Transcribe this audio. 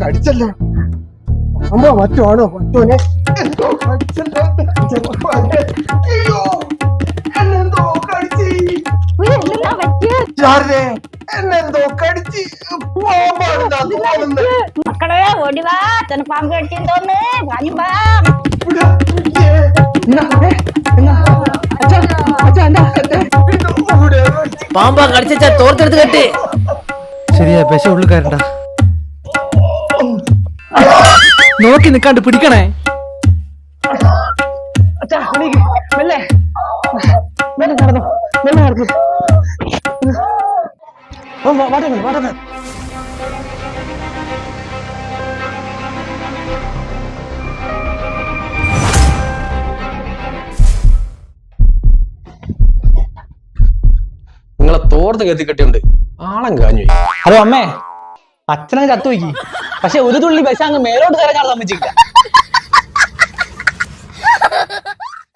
കടിച്ചല്ലോ. അമ്മ മറ്റോണോ മറ്റോനെ എന്തോ കടിച്ചല്ലോ. എന്നെന്തോ കടിച്ച് എന്നെന്തോ കടിച്ച് മക്കളെ ഓടിവാ, പാമ്പ് കടിച്ചോന്ന് വാങ്ങിവാ. പാമ്പാ കടിച്ചാ തോർത്തെടുത്ത് കെട്ടി. ശരിയാ, വിശ ഉള്ളു കയറണ്ട. നോക്കി നിക്കാണ്ട് പിടിക്കണേ. നിങ്ങളെ തോർത്ത് കെട്ടിക്കെട്ടിയുണ്ട് ആളം കാഞ്ഞു. ഹലോ അമ്മേ, അച്ഛനെ ചത്തു വയ്ക്കി. പക്ഷെ ഒരു തുള്ളി വിശ അങ്ങ് മേലോട്ട് കയറാൻ സമ്മതിച്ചില്ല.